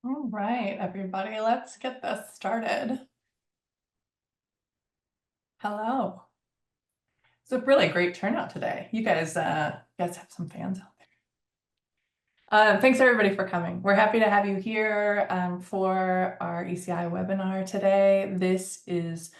All right, everybody, let's get this started. Hello. It's a really great turnout today. You guys have some fans out there. Thanks everybody for coming. We're happy to have you here for our ECI webinar today. This is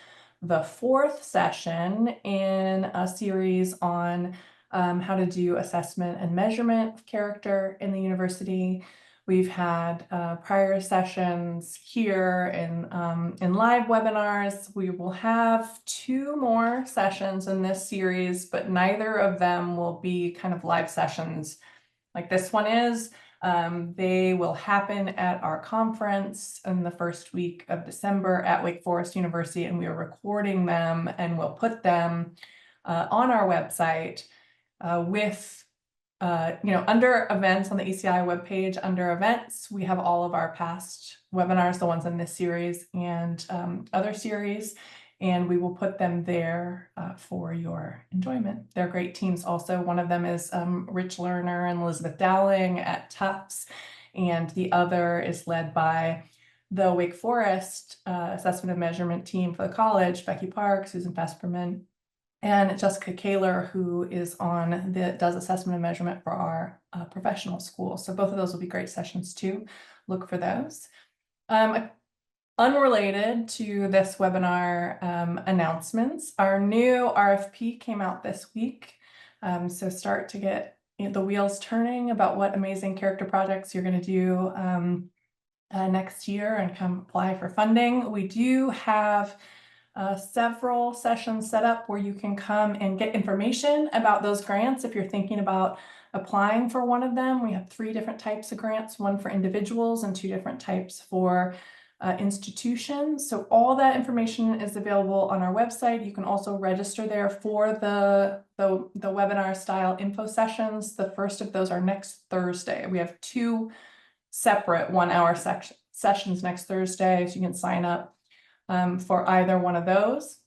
the fourth session in a series on how to do assessment and measurement of character in the university. We've had prior sessions here in live webinars. We will have two more sessions in this series, but neither of them will be kind of live sessions like this one is. They will happen at our conference in the first week of December at Wake Forest University, and we are recording them and we'll put them on our website under events on the ECI webpage. Under events, we have all of our past webinars, the ones in this series and other series, and we will put them there for your enjoyment. They're great teams also. One of them is Rich Lerner and Elizabeth Dowling at Tufts, and the other is led by the Wake Forest assessment and measurement team for the college, Becky Park, Susan Fesperman, and Jessica Kaler, who does assessment and measurement for our professional school. So both of those will be great sessions too. Look for those. Unrelated to this webinar announcements, our new RFP came out this week. So start to get the wheels turning about what amazing character projects you're going to do next year and come apply for funding. We do have several sessions set up where you can come and get information about those grants if you're thinking about applying for one of them. We have 3 different types of grants, one for individuals and 2 different types for institutions. So all that information is available on our website. You can also register there for the webinar style info sessions. The first of those are next Thursday. We have 2 separate 1-hour sessions next Thursday, so you can sign up for either one of those.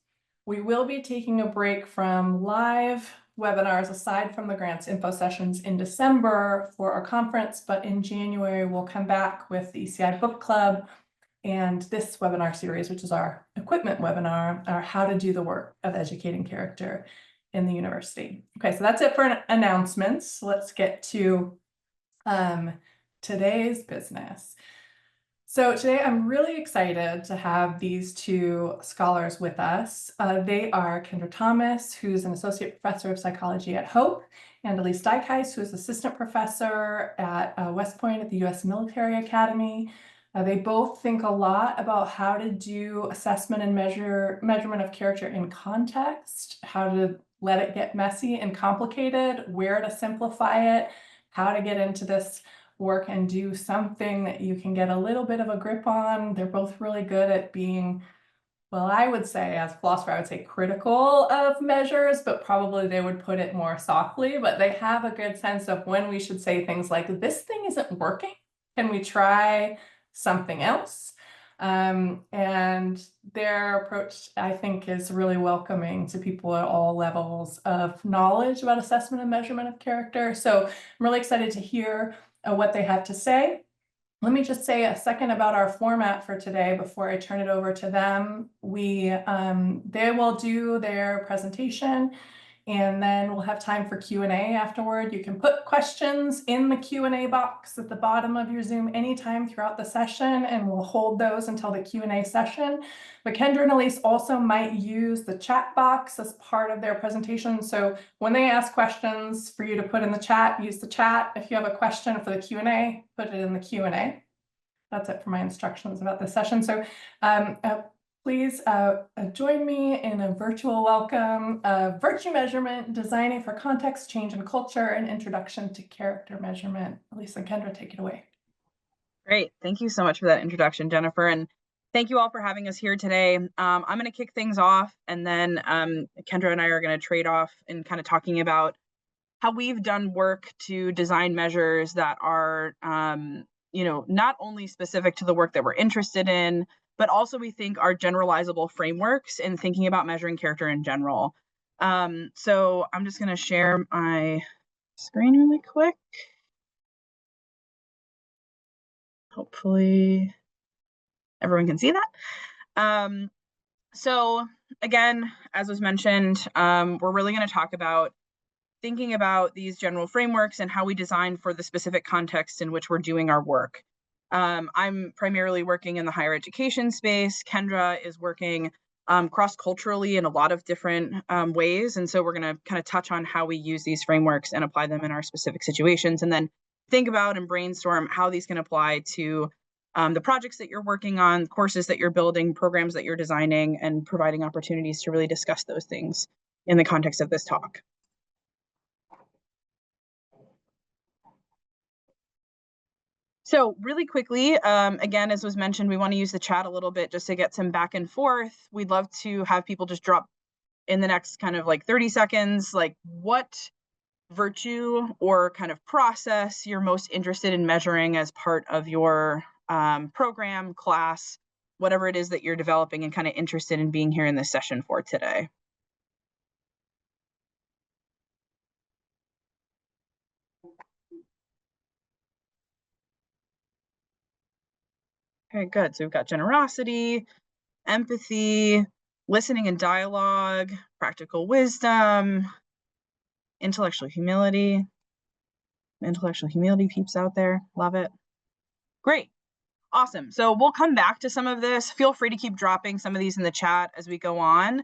We will be taking a break from live webinars aside from the grants info sessions in December for our conference, but in January we'll come back with the ECI book club and this webinar series, which is our equipment webinar, our how to do the work of educating character in the university. Okay, so that's it for announcements. Let's get to today's business. So today I'm really excited to have these 2 scholars with us. They are Kendra Thomas, who's an associate professor of psychology at Hope, and Elise Dykhuis, who is assistant professor at West Point at the U.S. Military Academy. They both think a lot about how to do assessment and measurement of character in context, how to let it get messy and complicated, where to simplify it, how to get into this work and do something that you can get a little bit of a grip on. They're both really good at being, well, I would say, as a philosopher, I would say critical of measures, but probably they would put it more softly. But they have a good sense of when we should say things like, this thing isn't working. Can we try something else? And their approach, I think, is really welcoming to people at all levels of knowledge about assessment and measurement of character. So I'm really excited to hear what they have to say. Let me just say a second about our format for today before I turn it over to them. They will do their presentation, and then we'll have time for Q&A afterward. You can put questions in the Q&A box at the bottom of your Zoom anytime throughout the session, and we'll hold those until the Q&A session. But Kendra and Elise also might use the chat box as part of their presentation. So when they ask questions for you to put in the chat, use the chat. If you have a question for the Q&A, put it in the Q&A. That's it for my instructions about this session. So please join me in a virtual welcome of Virtue Measurement, Designing for Context, Change, and Culture, an Introduction to Character Measurement. Elise and Kendra, take it away. Great. Thank you so much for that introduction, Jennifer. And thank you all for having us here today. I'm going to kick things off, and then Kendra and I are going to trade off in kind of talking about how we've done work to design measures that are, not only specific to the work that we're interested in, but also we think are generalizable frameworks in thinking about measuring character in general. So I'm just going to share my screen really quick. Hopefully everyone can see that. So again, as was mentioned, we're really going to talk about thinking about these general frameworks and how we design for the specific context in which we're doing our work. I'm primarily working in the higher education space. Kendra is working cross-culturally in a lot of different ways. And so we're going to kind of touch on how we use these frameworks and apply them in our specific situations, and then think about and brainstorm how these can apply to the projects that you're working on, courses that you're building, programs that you're designing, and providing opportunities to really discuss those things in the context of this talk. So really quickly, again, as was mentioned, we want to use the chat a little bit just to get some back and forth. We'd love to have people just drop in the next kind of like 30 seconds, like what virtue or kind of process you're most interested in measuring as part of your program, class, whatever it is that you're developing and kind of interested in being here in this session for today. Okay, good. So we've got generosity, empathy, listening and dialogue, practical wisdom, intellectual humility. Intellectual humility peeps out there. Love it. Great. Awesome. So we'll come back to some of this. Feel free to keep dropping some of these in the chat as we go on.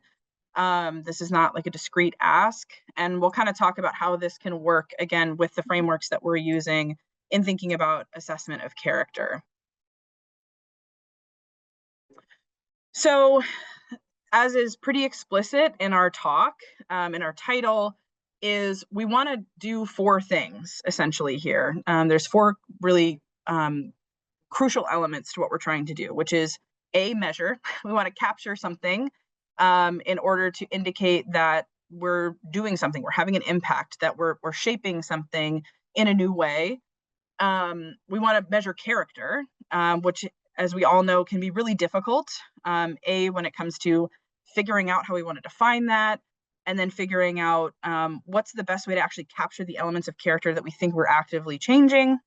This is not like a discrete ask, and we'll kind of talk about how this can work again with the frameworks that we're using in thinking about assessment of character. So as is pretty explicit in our talk, in our title, is we want to do 4 things essentially here. There's 4 really crucial elements to what we're trying to do, which is A, measure. We want to capture something in order to indicate that we're doing something, we're having an impact, that we're shaping something in a new way. We want to measure character, which, as we all know, can be really difficult. A, when it comes to figuring out how we want to define that, and then figuring out what's the best way to actually capture the elements of character that we think we're actively changing.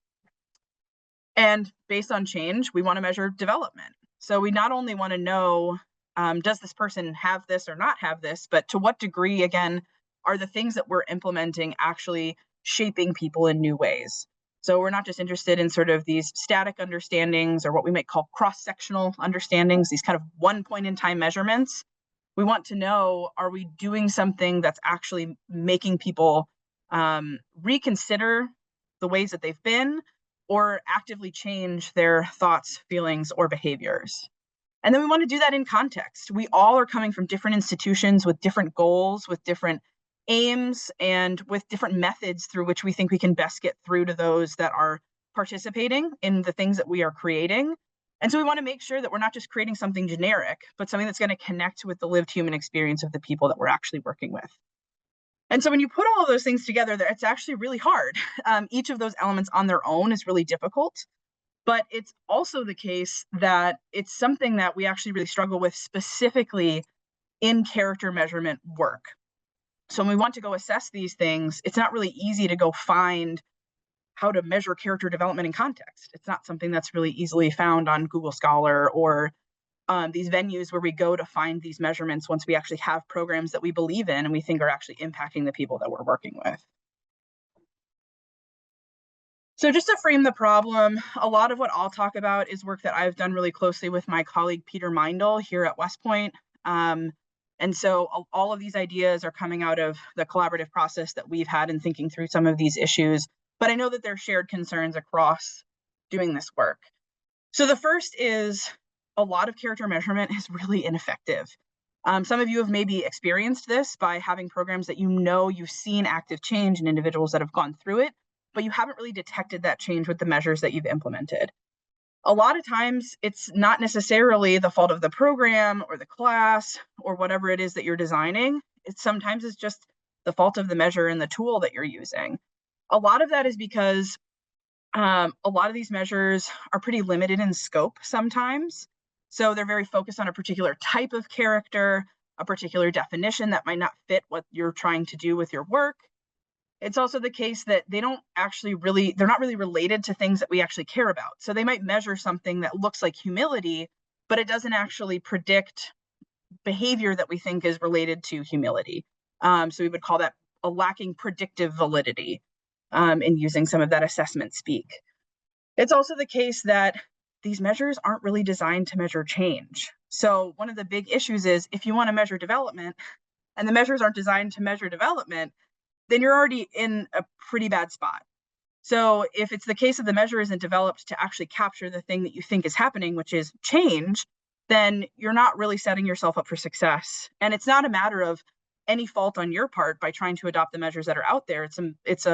And based on change, we want to measure development. So we not only want to know, does this person have this or not have this, but to what degree, again, are the things that we're implementing actually shaping people in new ways? So we're not just interested in sort of these static understandings or what we might call cross-sectional understandings, these kind of one point in time measurements. We want to know, are we doing something that's actually making people reconsider the ways that they've been, or actively change their thoughts, feelings, or behaviors? And then we want to do that in context. We all are coming from different institutions with different goals, with different aims, and with different methods through which we think we can best get through to those that are participating in the things that we are creating. And so we want to make sure that we're not just creating something generic, but something that's going to connect with the lived human experience of the people that we're actually working with. And so when you put all of those things together, it's actually really hard. Each of those elements on their own is really difficult, but it's also the case that it's something that we actually really struggle with specifically in character measurement work. So when we want to go assess these things, it's not really easy to go find how to measure character development in context. It's not something that's really easily found on Google Scholar or these venues where we go to find these measurements once we actually have programs that we believe in and we think are actually impacting the people that we're working with. So just to frame the problem, a lot of what I'll talk about is work that I've done really closely with my colleague Peter Meindl here at West Point. And so all of these ideas are coming out of the collaborative process that we've had in thinking through some of these issues, but I know that there are shared concerns across doing this work. So the first is a lot of character measurement is really ineffective. Some of you have maybe experienced this by having programs that you know you've seen active change in individuals that have gone through it, but you haven't really detected that change with the measures that you've implemented. A lot of times it's not necessarily the fault of the program or the class or whatever it is that you're designing. Sometimes it's just the fault of the measure and the tool that you're using. A lot of that is because a lot of these measures are pretty limited in scope sometimes. So they're very focused on a particular type of character, a particular definition that might not fit what you're trying to do with your work. It's also the case that they're not really related to things that we actually care about. So they might measure something that looks like humility, but it doesn't actually predict behavior that we think is related to humility. So we would call that a lacking predictive validity in using some of that assessment speak. It's also the case that these measures aren't really designed to measure change. So one of the big issues is if you want to measure development and the measures aren't designed to measure development, then you're already in a pretty bad spot. So if it's the case that the measure isn't developed to actually capture the thing that you think is happening, which is change, then you're not really setting yourself up for success. And it's not a matter of any fault on your part by trying to adopt the measures that are out there. It's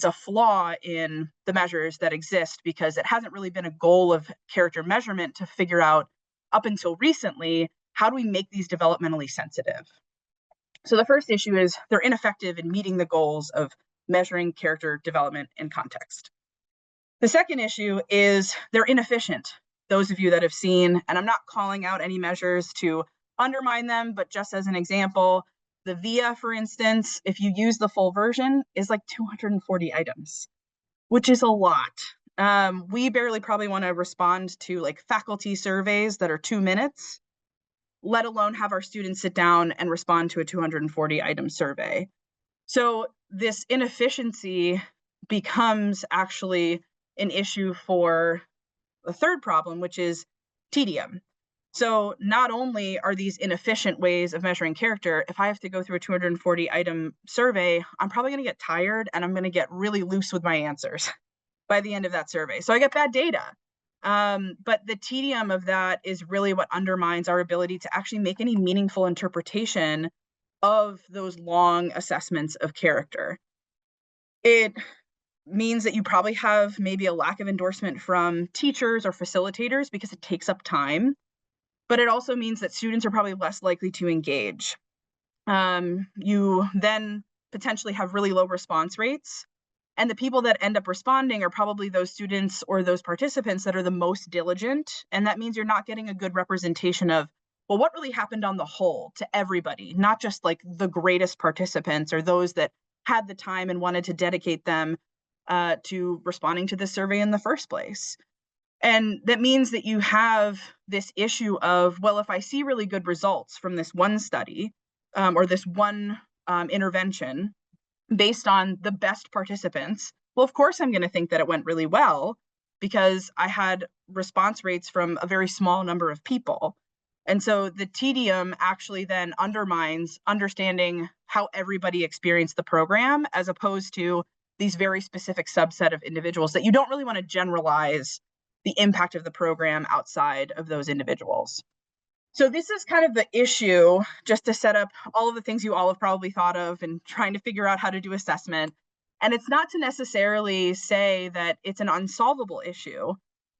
a flaw in the measures that exist because it hasn't really been a goal of character measurement to figure out up until recently, how do we make these developmentally sensitive? So the first issue is they're ineffective in meeting the goals of measuring character development in context. The second issue is they're inefficient. Those of you that have seen, and I'm not calling out any measures to undermine them, but just as an example, the VIA, for instance, if you use the full version, is like 240 items, which is a lot. We barely probably want to respond to like faculty surveys that are 2 minutes, let alone have our students sit down and respond to a 240 item survey. So this inefficiency becomes actually an issue for the third problem, which is tedium. So not only are these inefficient ways of measuring character, if I have to go through a 240 item survey, I'm probably going to get tired and I'm going to get really loose with my answers by the end of that survey. So I get bad data. But the tedium of that is really what undermines our ability to actually make any meaningful interpretation of those long assessments of character. It means that you probably have maybe a lack of endorsement from teachers or facilitators because it takes up time, but it also means that students are probably less likely to engage. You then potentially have really low response rates, and the people that end up responding are probably those students or those participants that are the most diligent, and that means you're not getting a good representation of, well, what really happened on the whole to everybody, not just like the greatest participants or those that had the time and wanted to dedicate them to responding to this survey in the first place. And that means that you have this issue of, well, if I see really good results from this one study or this one intervention based on the best participants, well, of course, I'm going to think that it went really well because I had response rates from a very small number of people. And so the tedium actually then undermines understanding how everybody experienced the program as opposed to these very specific subset of individuals that you don't really want to generalize the impact of the program outside of those individuals. So this is kind of the issue, just to set up all of the things you all have probably thought of and trying to figure out how to do assessment. And it's not to necessarily say that it's an unsolvable issue,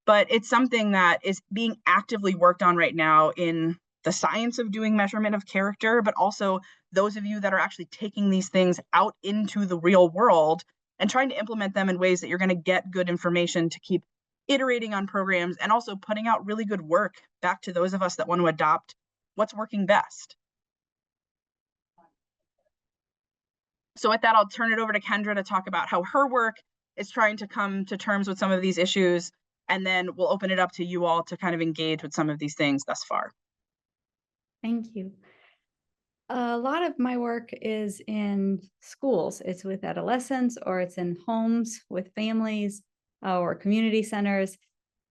but it's something that is being actively worked on right now in the science of doing measurement of character, but also those of you that are actually taking these things out into the real world and trying to implement them in ways that you're going to get good information to keep iterating on programs and also putting out really good work back to those of us that want to adopt what's working best. So with that, I'll turn it over to Kendra to talk about how her work is trying to come to terms with some of these issues, and then we'll open it up to you all to kind of engage with some of these things thus far. Thank you. A lot of my work is in schools. It's with adolescents, or it's in homes with families, or community centers.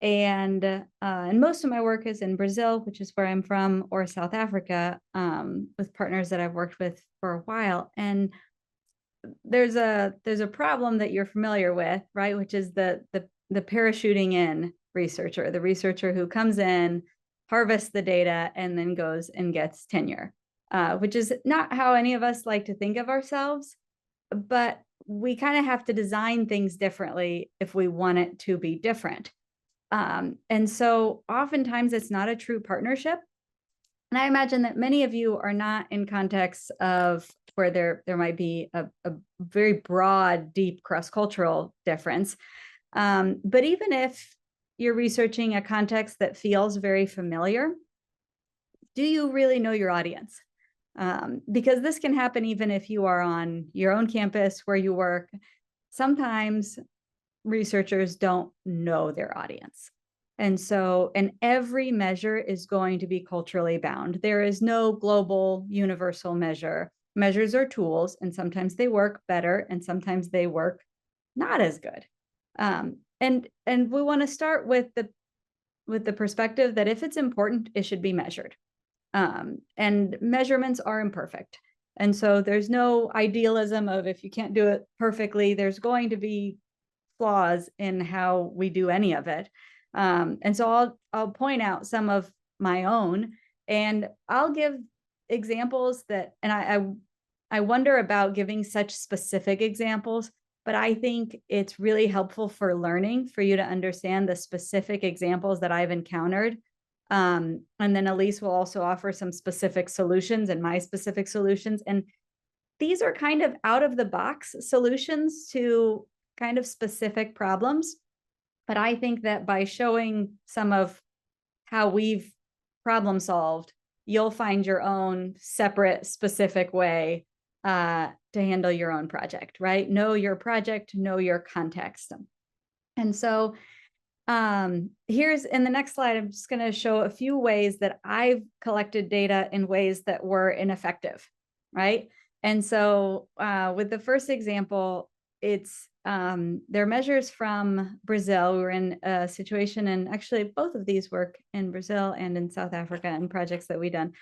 And most of my work is in Brazil, which is where I'm from, or South Africa, with partners that I've worked with for a while. And there's a problem that you're familiar with, right? Which is the parachuting in researcher, the researcher who comes in, harvests the data, and then goes and gets tenure, which is not how any of us like to think of ourselves. But we kind of have to design things differently if we want it to be different. And so oftentimes it's not a true partnership. And I imagine that many of you are not in contexts of where there might be a very broad, deep cross-cultural difference. But even if you're researching a context that feels very familiar, do you really know your audience? Because this can happen even if you are on your own campus where you work. Sometimes researchers don't know their audience. And every measure is going to be culturally bound. There is no global universal measure. Measures are tools, and sometimes they work better, and sometimes they work not as good. And we want to start with the perspective that if it's important, it should be measured. And measurements are imperfect. And so there's no idealism of if you can't do it perfectly, there's going to be flaws in how we do any of it. And so I'll point out some of my own, and I'll give examples that, and I wonder about giving such specific examples, but I think it's really helpful for learning for you to understand the specific examples that I've encountered. And then Elise will also offer some specific solutions and my specific solutions. And these are kind of out of the box solutions to kind of specific problems. But I think that by showing some of how we've problem solved, you'll find your own separate, specific way to handle your own project, right? Know your project, know your context. And so here's in the next slide, I'm just going to show a few ways that I've collected data in ways that were ineffective, right? And so with the first example, it's they're measures from Brazil. We were in a situation, and actually both of these work in Brazil and in South Africa and projects that we've done,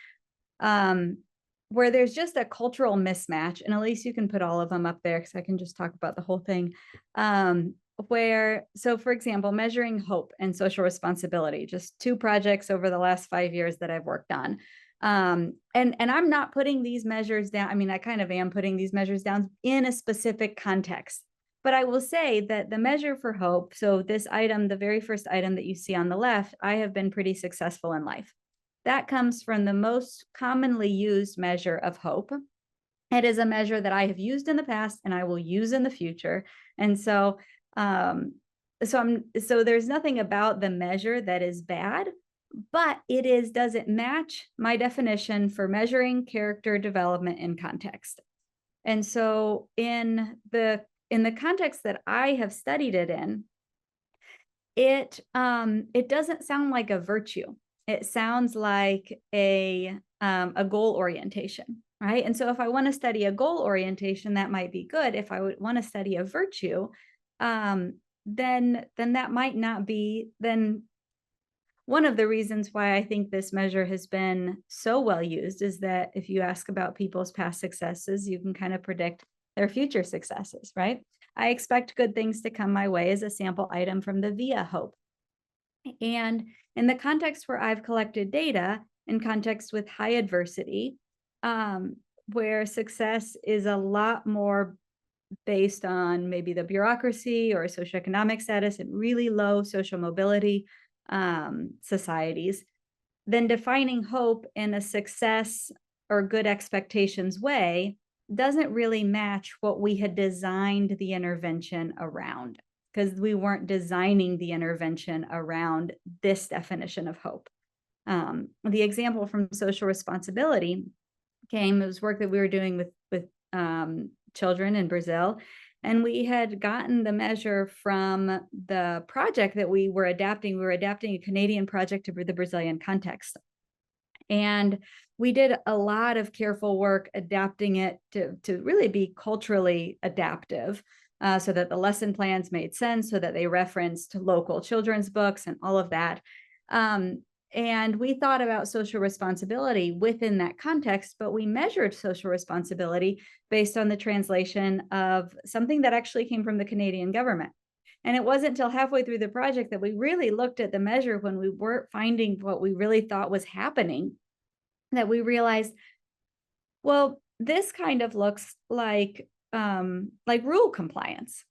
where there's just a cultural mismatch. And Elise, you can put all of them up there because I can just talk about the whole thing. So for example, measuring hope and social responsibility, just two projects over the last 5 years that I've worked on. And I'm not putting these measures down. I mean, I kind of am putting these measures down in a specific context, but I will say that the measure for hope, so this item, the very first item that you see on the left, I have been pretty successful in life. That comes from the most commonly used measure of hope. It is a measure that I have used in the past and I will use in the future. And so there's nothing about the measure that is bad, but does it match my definition for measuring character development in context? And so in the context that I have studied it in, it doesn't sound like a virtue. It sounds like a goal orientation, right? And so if I want to study a goal orientation, that might be good. If I would want to study a virtue, then that might not be. Then one of the reasons why I think this measure has been so well used is that if you ask about people's past successes, you can kind of predict their future successes, right? I expect good things to come my way as a sample item from the VIA Hope. And in the context where I've collected data, in context with high adversity, where success is a lot more based on maybe the bureaucracy or socioeconomic status and really low social mobility societies, then defining hope in a success or good expectations way doesn't really match what we had designed the intervention around, because we weren't designing the intervention around this definition of hope. The example from social responsibility it was work that we were doing with children in Brazil. And we had gotten the measure from the project that we were adapting. We were adapting a Canadian project to the Brazilian context. And we did a lot of careful work adapting it to really be culturally adaptive, so that the lesson plans made sense, so that they referenced local children's books and all of that. And we thought about social responsibility within that context, but we measured social responsibility based on the translation of something that actually came from the Canadian government. And it wasn't until halfway through the project that we really looked at the measure, when we weren't finding what we really thought was happening, that we realized, well, this kind of looks like rule compliance.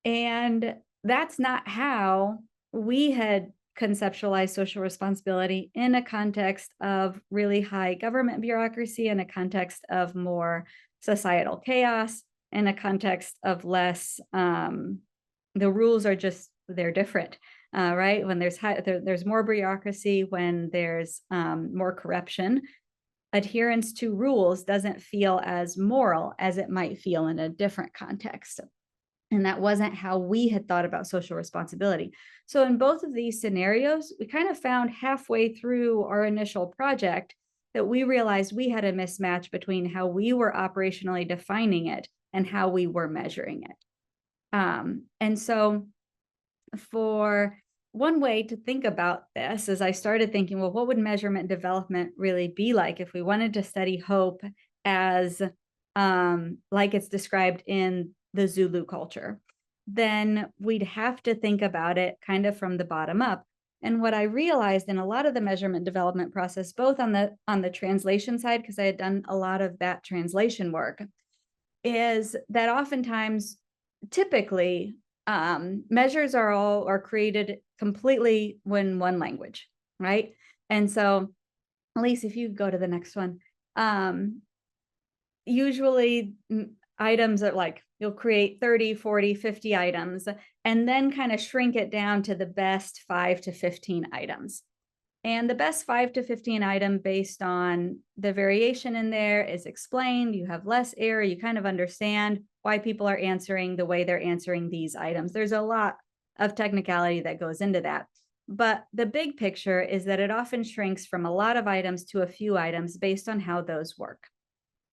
And that's not how we had conceptualize social responsibility in a context of really high government bureaucracy, in a context of more societal chaos, in a context of less, the rules are just, they're different, right? When there's more bureaucracy, when there's more corruption, adherence to rules doesn't feel as moral as it might feel in a different context. And that wasn't how we had thought about social responsibility. So in both of these scenarios, we kind of found halfway through our initial project that we realized we had a mismatch between how we were operationally defining it and how we were measuring it. And so for one way to think about this is I started thinking, well, what would measurement development really be like if we wanted to study hope as like it's described in the Zulu culture? Then we'd have to think about it kind of from the bottom up. And what I realized in a lot of the measurement development process, both on the translation side, because I had done a lot of that translation work, is that oftentimes, typically, measures are created completely in one language, right? And so, Elise, if you go to the next one, usually items are like, you'll create 30, 40, 50 items, and then kind of shrink it down to the best 5 to 15 items. And the best 5 to 15 item based on the variation in there is explained. You have less error. You kind of understand why people are answering the way they're answering these items. There's a lot of technicality that goes into that. But the big picture is that it often shrinks from a lot of items to a few items based on how those work.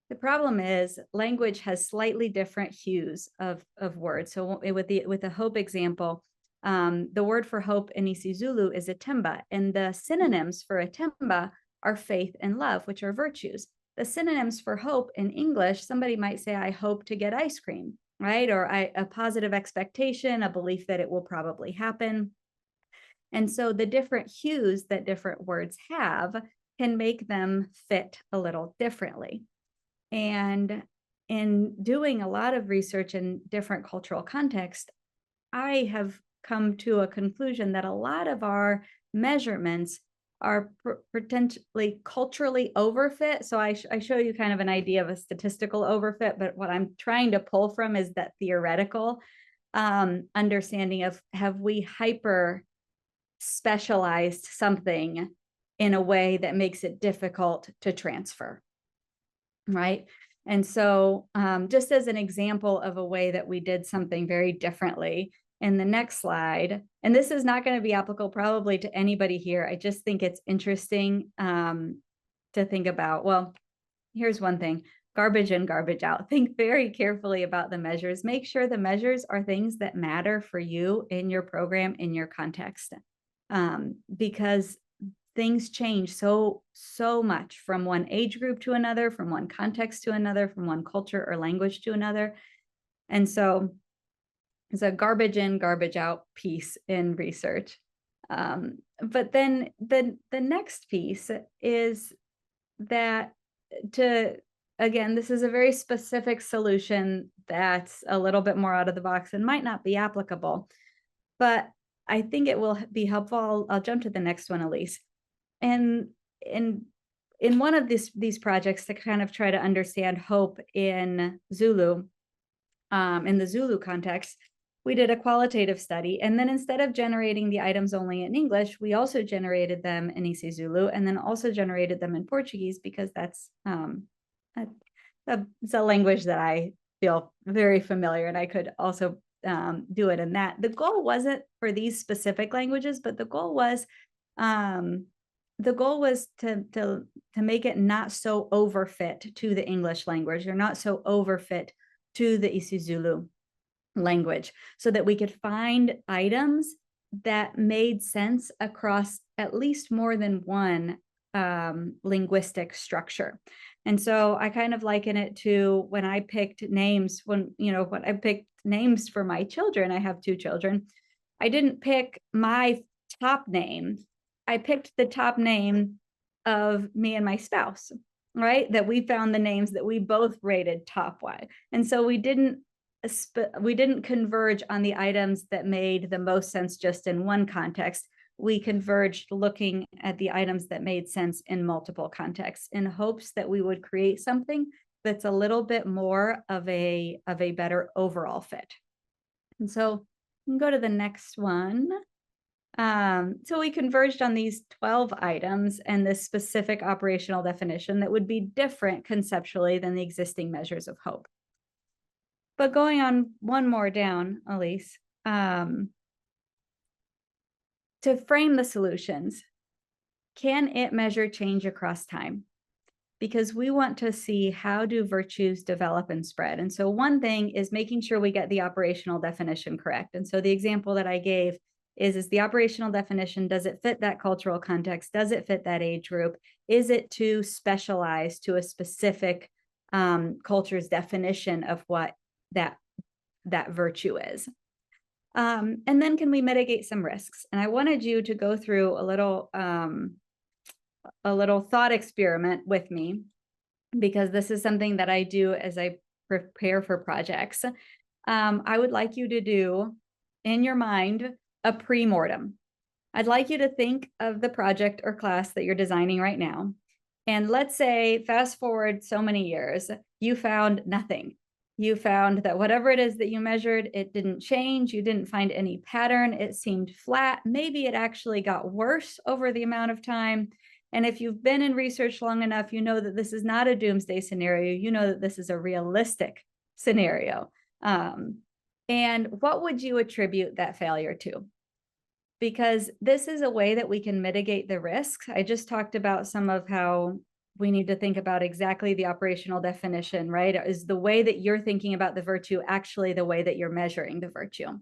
The problem is language has slightly different hues of words. So with the hope example, the word for hope in isiZulu is atemba, and the synonyms for atemba are faith and love, which are virtues. The synonyms for hope in English, somebody might say, I hope to get ice cream, right? Or a positive expectation, a belief that it will probably happen. And so the different hues that different words have can make them fit a little differently. And in doing a lot of research in different cultural contexts, I have come to a conclusion that a lot of our measurements are potentially culturally overfit. So I show you kind of an idea of a statistical overfit, but what I'm trying to pull from is that theoretical understanding of, have we hyper specialized something in a way that makes it difficult to transfer, right? And so just as an example of a way that we did something very differently, in the next slide, and this is not going to be applicable probably to anybody here, I just think it's interesting to think about. Well, here's one thing: garbage in, garbage out. Think very carefully about the measures. Make sure the measures are things that matter for you in your program, in your context, because things change so much from one age group to another, from one context to another, from one culture or language to another. And so it's a garbage in, garbage out piece in research. But then the next piece is that again, this is a very specific solution that's a little bit more out of the box and might not be applicable, but I think it will be helpful. I'll jump to the next one, Elise. And in one of these projects to kind of try to understand hope in Zulu, in the Zulu context, we did a qualitative study. And then instead of generating the items only in English, we also generated them in isiZulu, and then also generated them in Portuguese, because that's it's a language that I feel very familiar, and I could also do it in that. The goal wasn't for these specific languages, but the goal was to make it not so overfit to the English language, or not so overfit to the isiZulu language, so that we could find items that made sense across at least more than one linguistic structure. And so I kind of liken it to when I picked names, when I picked names for my children. I have 2 children. I didn't pick my top name. I picked the top name of me and my spouse, right? That we found the names that we both rated top-wise. And so we didn't converge on the items that made the most sense just in one context. We converged looking at the items that made sense in multiple contexts, in hopes that we would create something that's a little bit more of a better overall fit. And so you can go to the next one. So we converged on these 12 items and this specific operational definition that would be different conceptually than the existing measures of hope. But going on one more down, Elise, to frame the solutions, can it measure change across time? Because we want to see how do virtues develop and spread. And so one thing is making sure we get the operational definition correct. And so the example that I gave is the operational definition, does it fit that cultural context? Does it fit that age group? Is it too specialized to a specific culture's definition of what that virtue is? And then can we mitigate some risks? And I wanted you to go through a little thought experiment with me, because this is something that I do as I prepare for projects. I would like you to do in your mind a pre-mortem. I'd like you to think of the project or class that you're designing right now. And let's say, fast forward so many years, you found nothing. You found that whatever it is that you measured, it didn't change. You didn't find any pattern. It seemed flat. Maybe it actually got worse over the amount of time. And if you've been in research long enough, you know that this is not a doomsday scenario. You know that this is a realistic scenario. And what would you attribute that failure to? Because this is a way that we can mitigate the risks. I just talked about some of how we need to think about exactly the operational definition, right? Is the way that you're thinking about the virtue actually the way that you're measuring the virtue?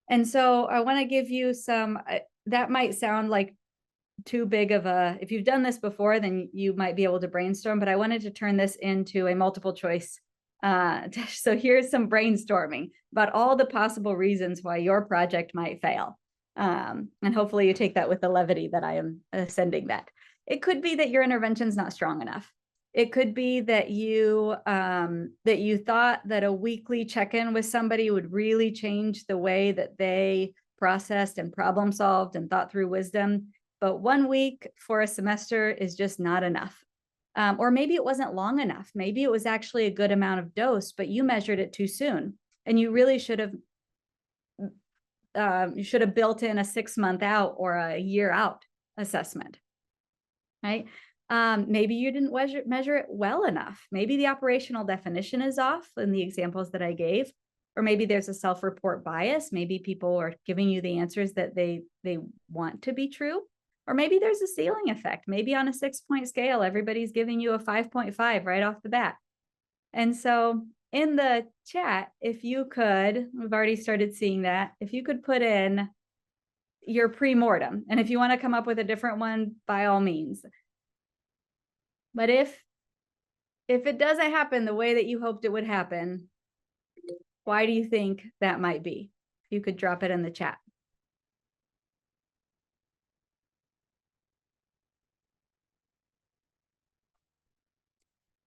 And so I want to give you some, that might sound like too big of a, if you've done this before, then you might be able to brainstorm, but I wanted to turn this into a multiple choice. So here's some brainstorming about all the possible reasons why your project might fail. And hopefully you take that with the levity that I am sending that. It could be that your intervention is not strong enough. It could be that you thought that a weekly check-in with somebody would really change the way that they processed and problem solved and thought through wisdom. But 1 week for a semester is just not enough. Or maybe it wasn't long enough. Maybe it was actually a good amount of dose, but you measured it too soon. And you really should have built in a 6-month out or a year out assessment, right? Maybe you didn't measure it well enough. Maybe the operational definition is off in the examples that I gave, or maybe there's a self-report bias. Maybe people are giving you the answers that they want to be true. Or maybe there's a ceiling effect. Maybe on a 6-point scale, everybody's giving you a 5.5 right off the bat. And so in the chat, if you could, we've already started seeing that, if you could put in your pre-mortem, and if you want to come up with a different one, by all means. But if it doesn't happen the way that you hoped it would happen, why do you think that might be? You could drop it in the chat.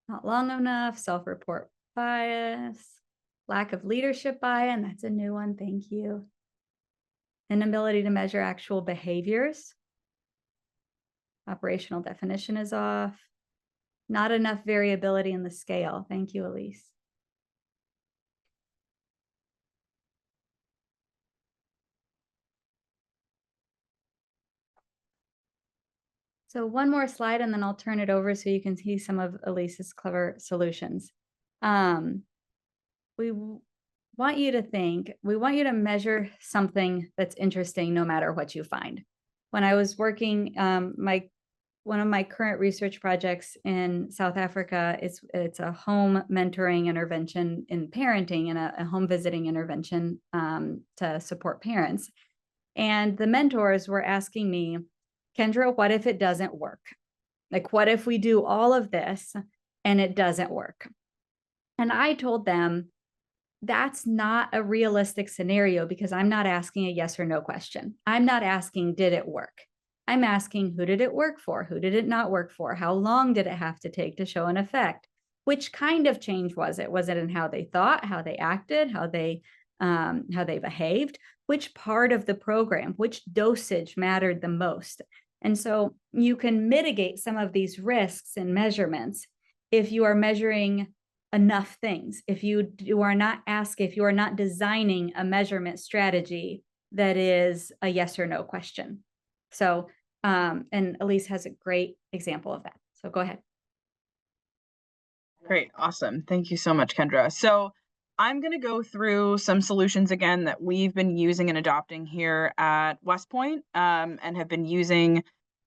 Not long enough, self-report bias, lack of leadership buy-in, that's a new one, thank you. Inability to measure actual behaviors. Operational definition is off. Not enough variability in the scale. Thank you, Elise. So one more slide and then I'll turn it over so you can see some of Elise's clever solutions. We want you to think, we want you to measure something that's interesting no matter what you find. When I was working, one of my current research projects in South Africa, it's a home mentoring intervention in parenting and a home visiting intervention to support parents. And the mentors were asking me, Kendra, what if it doesn't work? Like, what if we do all of this and it doesn't work? And I told them, that's not a realistic scenario because I'm not asking a yes or no question. I'm not asking, did it work? I'm asking, who did it work for? Who did it not work for? How long did it have to take to show an effect? Which kind of change was it? Was it in how they thought, how they acted, how they behaved? Which part of the program, which dosage mattered the most? And so you can mitigate some of these risks and measurements if you are measuring enough things. If you are not designing a measurement strategy that is a yes or no question. So, and Elise has a great example of that. So go ahead. Great. Awesome. Thank you so much, Kendra. So I'm going to go through some solutions again that we've been using and adopting here at West Point, and have been using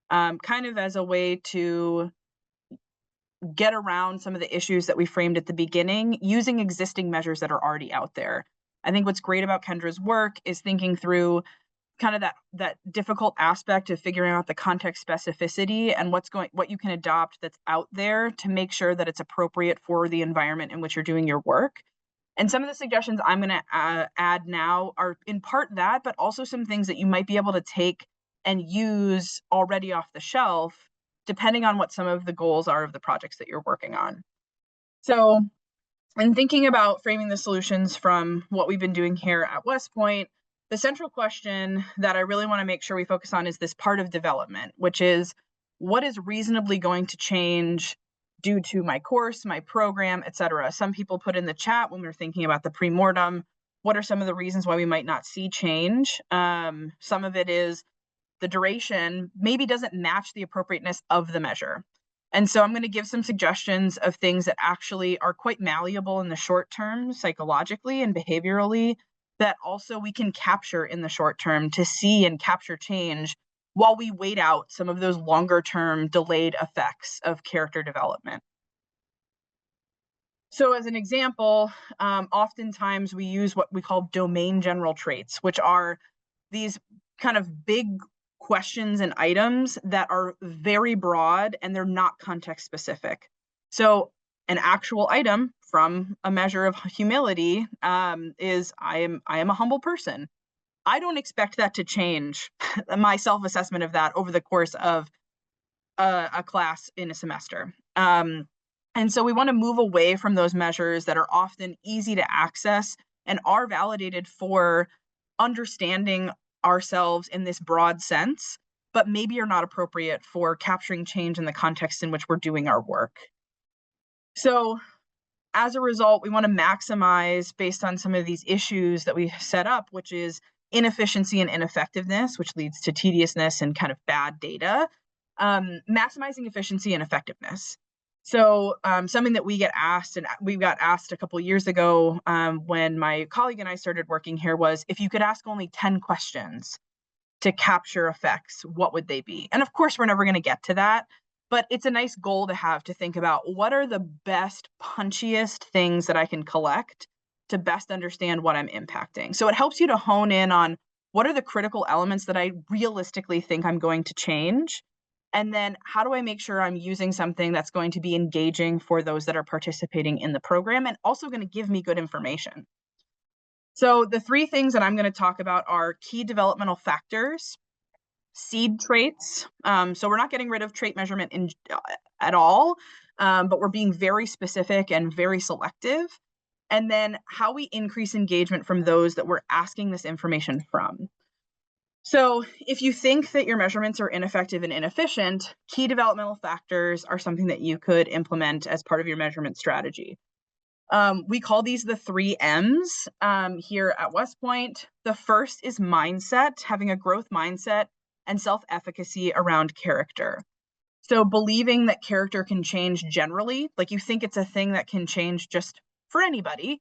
kind of as a way to get around some of the issues that we framed at the beginning using existing measures that are already out there. I think what's great about Kendra's work is thinking through kind of that difficult aspect of figuring out the context specificity and what you can adopt that's out there to make sure that it's appropriate for the environment in which you're doing your work. And some of the suggestions I'm going to add now are in part that, but also some things that you might be able to take and use already off the shelf, depending on what some of the goals are of the projects that you're working on. So in thinking about framing the solutions from what we've been doing here at West Point, the central question that I really want to make sure we focus on is this part of development, which is what is reasonably going to change due to my course, my program, et cetera. Some people put in the chat when we were thinking about the pre-mortem, what are some of the reasons why we might not see change? Some of it is the duration maybe doesn't match the appropriateness of the measure. And so I'm going to give some suggestions of things that actually are quite malleable in the short term, psychologically and behaviorally, that also we can capture in the short term to see and capture change while we wait out some of those longer term delayed effects of character development. So as an example, oftentimes we use what we call domain general traits, which are these kind of big questions and items that are very broad and they're not context specific. So an actual item from a measure of humility is I am a humble person. I don't expect that to change my self-assessment of that over the course of a class in a semester. And so we want to move away from those measures that are often easy to access and are validated for understanding ourselves in this broad sense, but maybe are not appropriate for capturing change in the context in which we're doing our work. So as a result, we want to maximize based on some of these issues that we set up, which is inefficiency and ineffectiveness, which leads to tediousness and kind of bad data, maximizing efficiency and effectiveness. So something that we get asked, and we got asked a couple of years ago when my colleague and I started working here, was if you could ask only 10 questions to capture effects, what would they be? And of course, we're never going to get to that, but it's a nice goal to have to think about what are the best, punchiest things that I can collect to best understand what I'm impacting. So it helps you to hone in on what are the critical elements that I realistically think I'm going to change. And then how do I make sure I'm using something that's going to be engaging for those that are participating in the program and also going to give me good information. So the three things that I'm going to talk about are key developmental factors, seed traits. So we're not getting rid of trait measurement at all, but we're being very specific and very selective. And then how we increase engagement from those that we're asking this information from. So if you think that your measurements are ineffective and inefficient, key developmental factors are something that you could implement as part of your measurement strategy. We call these the 3 M's here at West Point. The first is mindset, having a growth mindset and self-efficacy around character. So believing that character can change generally, like you think it's a thing that can change just for anybody,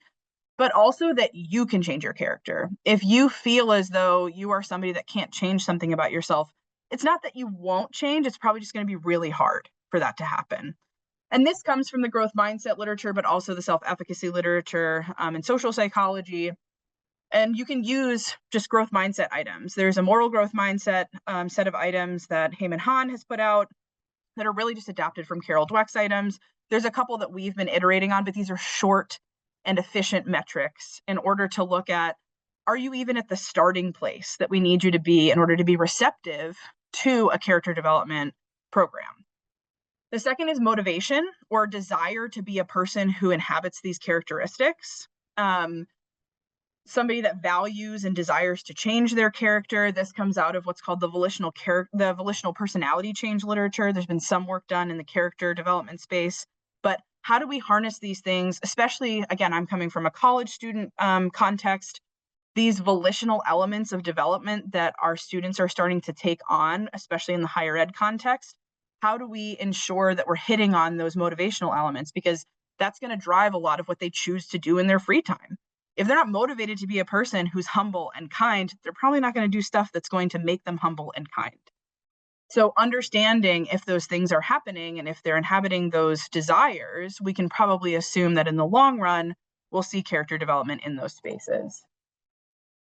but also that you can change your character. If you feel as though you are somebody that can't change something about yourself, it's not that you won't change, it's probably just going to be really hard for that to happen. And this comes from the growth mindset literature, but also the self-efficacy literature and social psychology. And you can use just growth mindset items. There's a moral growth mindset set of items that Heyman Han has put out that are really just adapted from Carol Dweck's items. There's a couple that we've been iterating on, but these are short and efficient metrics in order to look at, are you even at the starting place that we need you to be in order to be receptive to a character development program? The second is motivation or desire to be a person who inhabits these characteristics. Somebody that values and desires to change their character. This comes out of what's called the volitional personality change literature. There's been some work done in the character development space, but how do we harness these things? Especially, again, I'm coming from a college student context. these volitional elements of development that our students are starting to take on, especially in the higher ed context, how do we ensure that we're hitting on those motivational elements? Because that's going to drive a lot of what they choose to do in their free time. If they're not motivated to be a person who's humble and kind, they're probably not going to do stuff that's going to make them humble and kind. So understanding if those things are happening and if they're inhabiting those desires, we can probably assume that in the long run, we'll see character development in those spaces.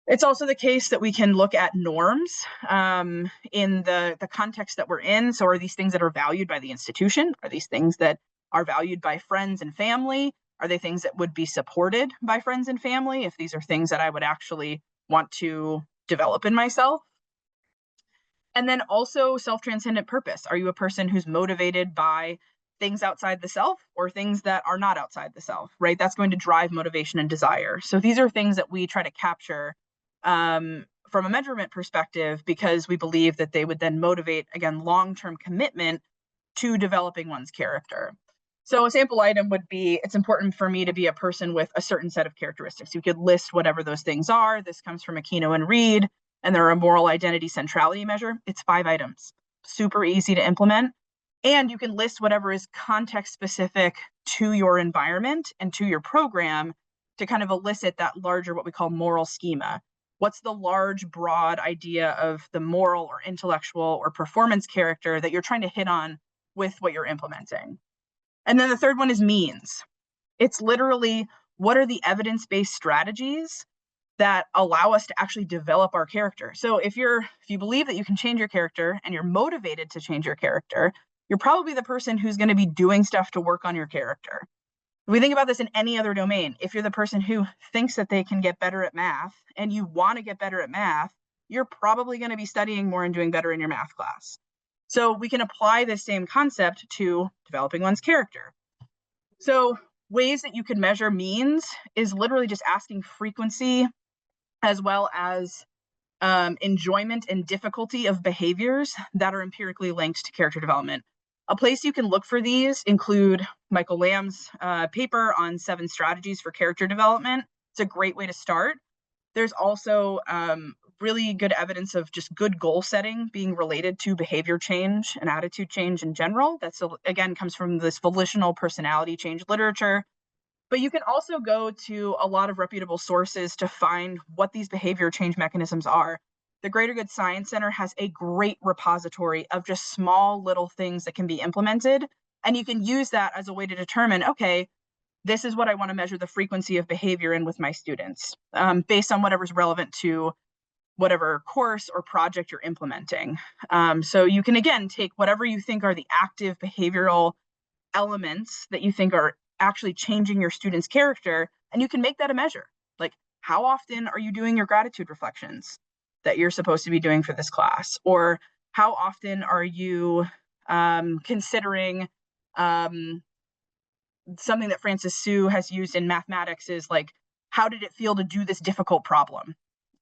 It's also the case that we can look at norms in the context that we're in. So are these things that are valued by the institution? Are these things that are valued by friends and family? Are they things that would be supported by friends and family if these are things that I would actually want to develop in myself? And then also self-transcendent purpose. Are you a person who's motivated by things outside the self or things that are not outside the self, right? That's going to drive motivation and desire. So these are things that we try to capture from a measurement perspective, because we believe that they would then motivate, again, long-term commitment to developing one's character. So a sample item would be, it's important for me to be a person with a certain set of characteristics. You could list whatever those things are. This comes from Aquino and Reed, and they're a moral identity centrality measure. It's 5 items, super easy to implement. And you can list whatever is context specific to your environment and to your program to kind of elicit that larger, what we call moral schema. What's the large, broad idea of the moral or intellectual or performance character that you're trying to hit on with what you're implementing? And then the third one is means. It's literally, what are the evidence-based strategies that allow us to actually develop our character? So if you believe that you can change your character and you're motivated to change your character, you're probably the person who's going to be doing stuff to work on your character. If we think about this in any other domain, if you're the person who thinks that they can get better at math and you want to get better at math, you're probably going to be studying more and doing better in your math class. So we can apply this same concept to developing one's character. So ways that you could measure means is literally just asking frequency as well as enjoyment and difficulty of behaviors that are empirically linked to character development. A place you can look for these include Michael Lamb's paper on 7 strategies for character development. It's a great way to start. There's also really good evidence of just good goal setting being related to behavior change and attitude change in general. That's, again, comes from this volitional personality change literature. But you can also go to a lot of reputable sources to find what these behavior change mechanisms are. The Greater Good Science Center has a great repository of just small little things that can be implemented. And you can use that as a way to determine, okay, this is what I want to measure the frequency of behavior in with my students, based on whatever's relevant to whatever course or project you're implementing. So you can, again, take whatever you think are the active behavioral elements that you think are actually changing your students' character, and you can make that a measure. Like, how often are you doing your gratitude reflections that you're supposed to be doing for this class? Or how often are you considering something that Francis Sue has used in mathematics is like, how did it feel to do this difficult problem?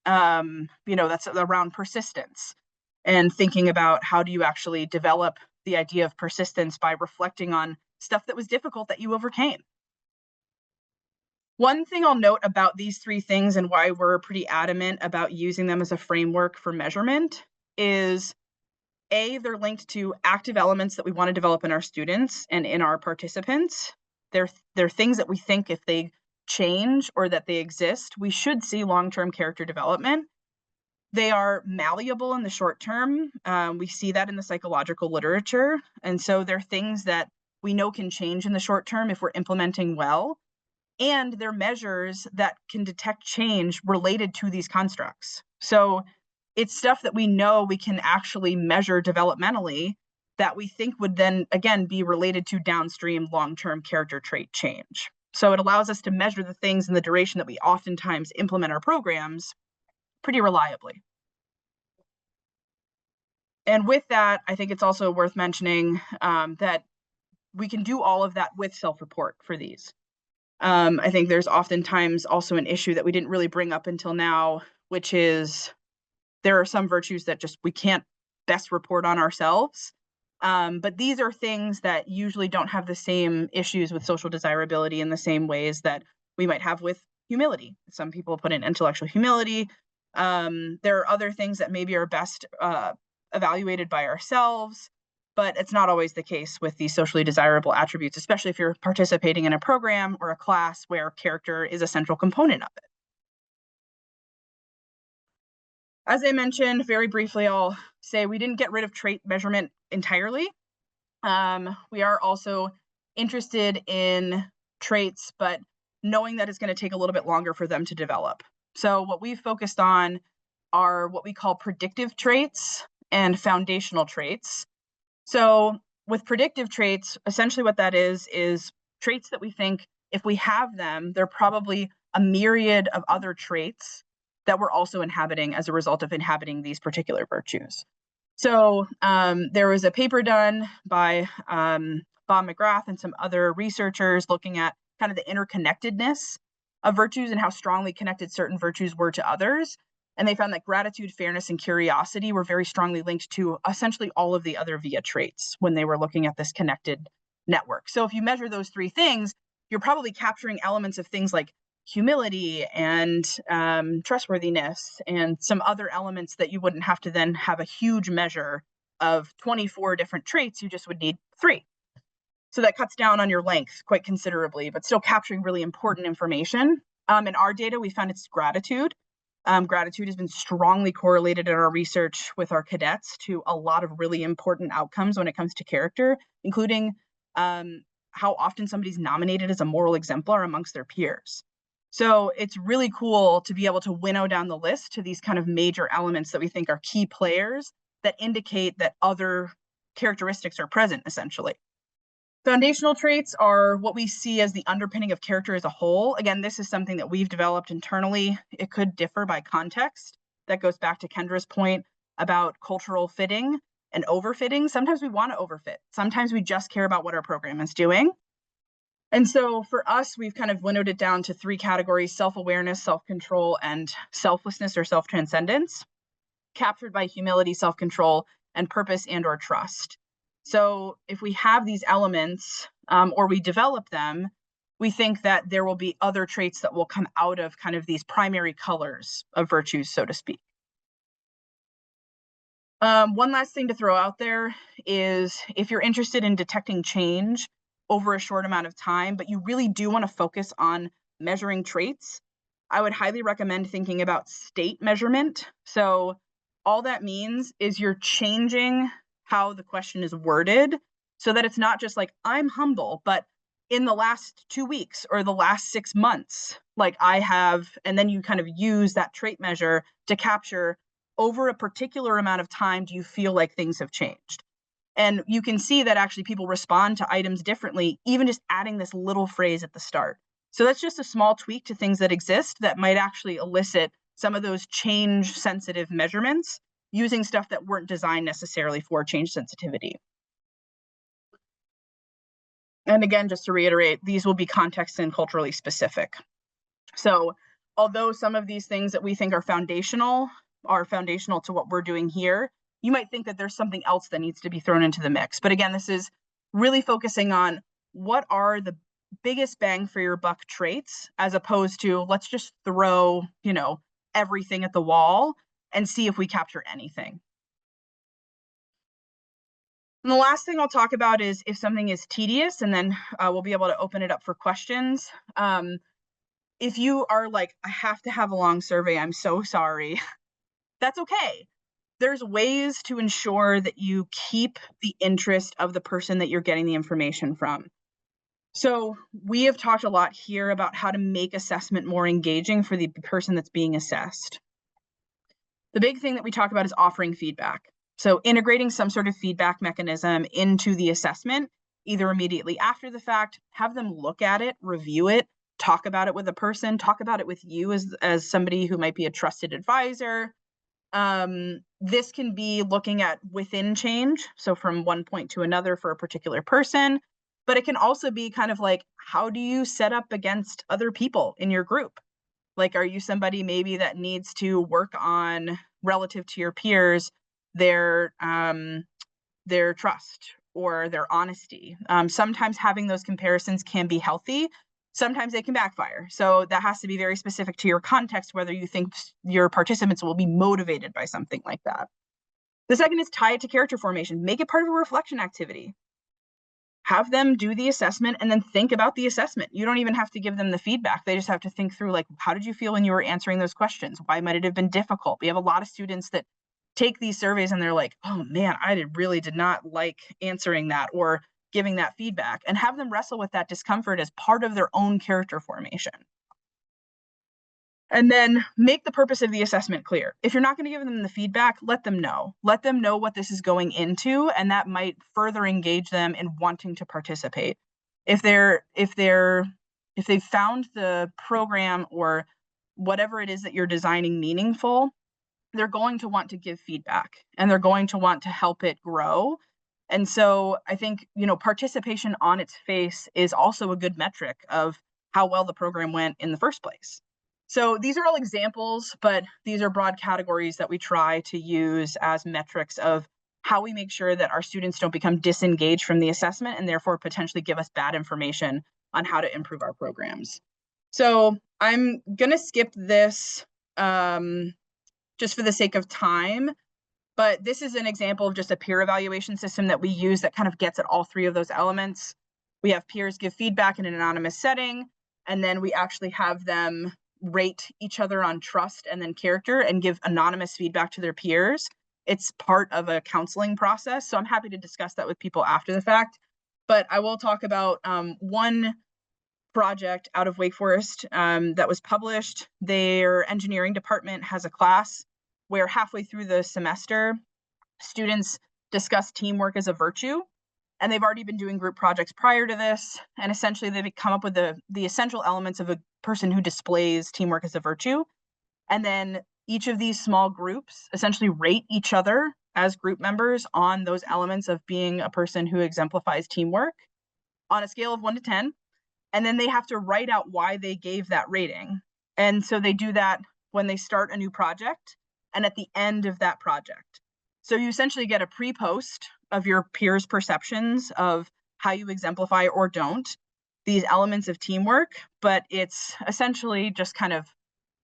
That's around persistence and thinking about how do you actually develop the idea of persistence by reflecting on stuff that was difficult that you overcame. One thing I'll note about these 3 things and why we're pretty adamant about using them as a framework for measurement is, A, they're linked to active elements that we want to develop in our students and in our participants. They're things that we think if they change or that they exist, we should see long-term character development. They are malleable in the short term. We see that in the psychological literature. And so they're things that we know can change in the short term if we're implementing well. And they're measures that can detect change related to these constructs. So it's stuff that we know we can actually measure developmentally that we think would then, again, be related to downstream long-term character trait change. So it allows us to measure the things in the duration that we oftentimes implement our programs pretty reliably. And with that, I think it's also worth mentioning that we can do all of that with self-report for these. I think there's oftentimes also an issue that we didn't really bring up until now, which is there are some virtues that just we can't best report on ourselves. But these are things that usually don't have the same issues with social desirability in the same ways that we might have with humility. Some people put in intellectual humility. There are other things that maybe are best evaluated by ourselves, but it's not always the case with these socially desirable attributes, especially if you're participating in a program or a class where character is a central component of it. As I mentioned, very briefly, I'll say we didn't get rid of trait measurement entirely. We are also interested in traits, but knowing that it's going to take a little bit longer for them to develop. So what we've focused on are what we call predictive traits and foundational traits. So with predictive traits, essentially what that is traits that we think if we have them, they're probably a myriad of other traits that we're also inhabiting as a result of inhabiting these particular virtues. So there was a paper done by Bob McGrath and some other researchers looking at kind of the interconnectedness of virtues and how strongly connected certain virtues were to others. And they found that gratitude, fairness, and curiosity were very strongly linked to essentially all of the other VIA traits when they were looking at this connected network. So if you measure those three things, you're probably capturing elements of things like humility and trustworthiness and some other elements that you wouldn't have to then have a huge measure of 24 different traits. You just would need 3. So that cuts down on your length quite considerably, but still capturing really important information. In our data, we found it's gratitude. Gratitude has been strongly correlated in our research with our cadets to a lot of really important outcomes when it comes to character, including how often somebody's nominated as a moral exemplar amongst their peers. So it's really cool to be able to winnow down the list to these kind of major elements that we think are key players that indicate that other characteristics are present, essentially. Foundational traits are what we see as the underpinning of character as a whole. Again, this is something that we've developed internally. It could differ by context. That goes back to Kendra's point about cultural fitting and overfitting. Sometimes we want to overfit. Sometimes we just care about what our program is doing. And so for us, we've kind of winnowed it down to 3 categories: self-awareness, self-control, and selflessness or self-transcendence, captured by humility, self-control, and purpose and or trust. So if we have these elements or we develop them, we think that there will be other traits that will come out of kind of these primary colors of virtues, so to speak. One last thing to throw out there is if you're interested in detecting change over a short amount of time, but you really do want to focus on measuring traits, I would highly recommend thinking about state measurement. So all that means is you're changing how the question is worded so that it's not just like, I'm humble, but in the last 2 weeks or the last 6 months, like I have, and then you kind of use that trait measure to capture over a particular amount of time, do you feel like things have changed? And you can see that actually people respond to items differently, even just adding this little phrase at the start. So that's just a small tweak to things that exist that might actually elicit some of those change sensitive measurements using stuff that weren't designed necessarily for change sensitivity. And again, just to reiterate, these will be context and culturally specific. So although some of these things that we think are foundational to what we're doing here, you might think that there's something else that needs to be thrown into the mix. But again, this is really focusing on what are the biggest bang for your buck traits, as opposed to let's just throw, everything at the wall and see if we capture anything. And the last thing I'll talk about is if something is tedious, and then we'll be able to open it up for questions. If you are like, I have to have a long survey, I'm so sorry. That's okay. There's ways to ensure that you keep the interest of the person that you're getting the information from. So we have talked a lot here about how to make assessment more engaging for the person that's being assessed. The big thing that we talk about is offering feedback. So integrating some sort of feedback mechanism into the assessment, either immediately after the fact, have them look at it, review it, talk about it with a person, talk about it with you as somebody who might be a trusted advisor. This can be looking at within change, so from one point to another for a particular person, but it can also be kind of like, how do you set up against other people in your group? Like, are you somebody maybe that needs to work on, relative to your peers, their trust or their honesty? Sometimes having those comparisons can be healthy. Sometimes they can backfire. So that has to be very specific to your context, whether you think your participants will be motivated by something like that. The second is tie it to character formation. Make it part of a reflection activity. Have them do the assessment and then think about the assessment. You don't even have to give them the feedback. They just have to think through, like, how did you feel when you were answering those questions? Why might it have been difficult? We have a lot of students that take these surveys and they're like, oh man, really did not like answering that or giving that feedback, and have them wrestle with that discomfort as part of their own character formation. And then make the purpose of the assessment clear. If you're not going to give them the feedback, let them know. Let them know what this is going into, and that might further engage them in wanting to participate. If they've found the program or whatever it is that you're designing meaningful, they're going to want to give feedback and they're going to want to help it grow. And so I think, participation on its face is also a good metric of how well the program went in the first place. So these are all examples, but these are broad categories that we try to use as metrics of how we make sure that our students don't become disengaged from the assessment and therefore potentially give us bad information on how to improve our programs. So I'm going to skip this just for the sake of time, but this is an example of just a peer evaluation system that we use that kind of gets at all three of those elements. We have peers give feedback in an anonymous setting, and then we actually have them rate each other on trust and then character and give anonymous feedback to their peers. It's part of a counseling process, so I'm happy to discuss that with people after the fact. But I will talk about one project out of Wake Forest that was published. Their engineering department has a class where halfway through the semester, students discuss teamwork as a virtue. And they've already been doing group projects prior to this. And essentially they've come up with the essential elements of a person who displays teamwork as a virtue. And then each of these small groups essentially rate each other as group members on those elements of being a person who exemplifies teamwork on a scale of 1 to 10. And then they have to write out why they gave that rating. And so they do that when they start a new project and at the end of that project. So you essentially get a pre-post of your peers' perceptions of how you exemplify or don't these elements of teamwork, but it's essentially just kind of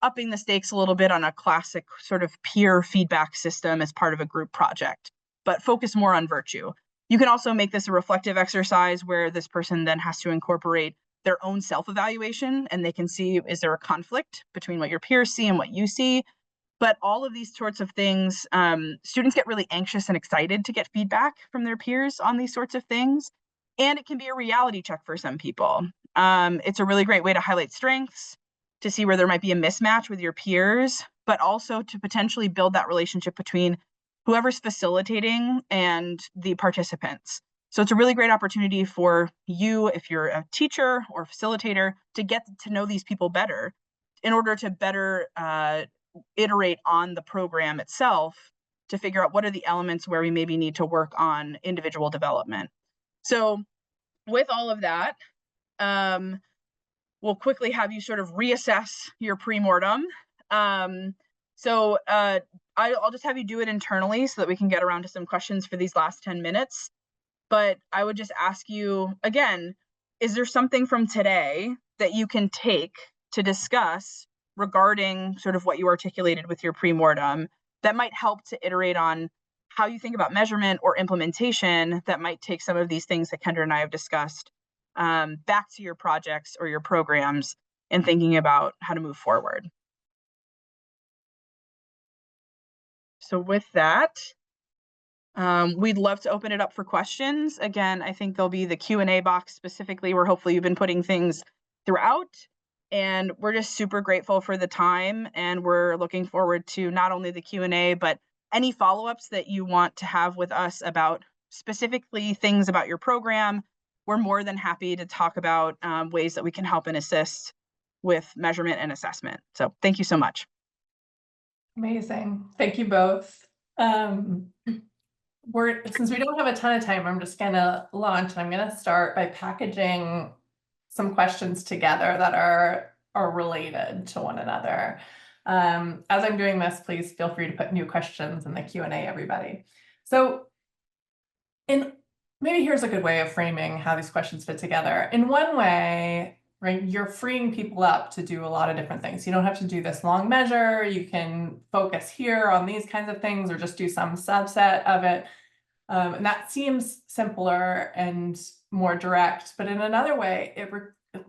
upping the stakes a little bit on a classic sort of peer feedback system as part of a group project, but focus more on virtue. You can also make this a reflective exercise where this person then has to incorporate their own self-evaluation, and they can see, is there a conflict between what your peers see and what you see? But all of these sorts of things, students get really anxious and excited to get feedback from their peers on these sorts of things. And it can be a reality check for some people. It's a really great way to highlight strengths, to see where there might be a mismatch with your peers, but also to potentially build that relationship between whoever's facilitating and the participants. So it's a really great opportunity for you, if you're a teacher or facilitator, to get to know these people better in order to better iterate on the program itself to figure out what are the elements where we maybe need to work on individual development. So with all of that, we'll quickly have you sort of reassess your pre-mortem. So I'll just have you do it internally so that we can get around to some questions for these last 10 minutes. But I would just ask you, again, is there something from today that you can take to discuss regarding sort of what you articulated with your pre-mortem that might help to iterate on how you think about measurement or implementation that might take some of these things that Kendra and I have discussed back to your projects or your programs and thinking about how to move forward? So with that, we'd love to open it up for questions. Again, I think there'll be the Q&A box specifically where hopefully you've been putting things throughout. And we're just super grateful for the time. And we're looking forward to not only the Q&A, but any follow-ups that you want to have with us about specifically things about your program. We're more than happy to talk about ways that we can help and assist with measurement and assessment. So thank you so much. Amazing. Thank you both. Since we don't have a ton of time, I'm just going to launch. I'm going to start by packaging some questions together that are related to one another. As I'm doing this, please feel free to put new questions in the Q&A, everybody. So maybe here's a good way of framing how these questions fit together. In one way, right? You're freeing people up to do a lot of different things. You don't have to do this long measure. You can focus here on these kinds of things or just do some subset of it. And that seems simpler and more direct, but in another way,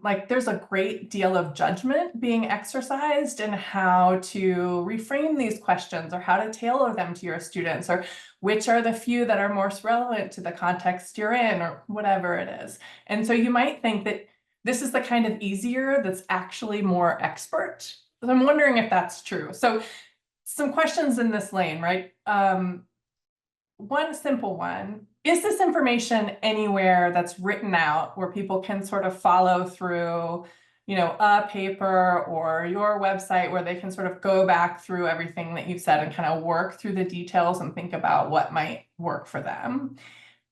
like there's a great deal of judgment being exercised in how to reframe these questions or how to tailor them to your students, or which are the few that are most relevant to the context you're in, or whatever it is. And so you might think that this is the kind of easier that's actually more expert. So I'm wondering if that's true. So some questions in this lane, right? One simple one, is this information anywhere that's written out where people can sort of follow through, a paper or your website where they can sort of go back through everything that you've said and kind of work through the details and think about what might work for them?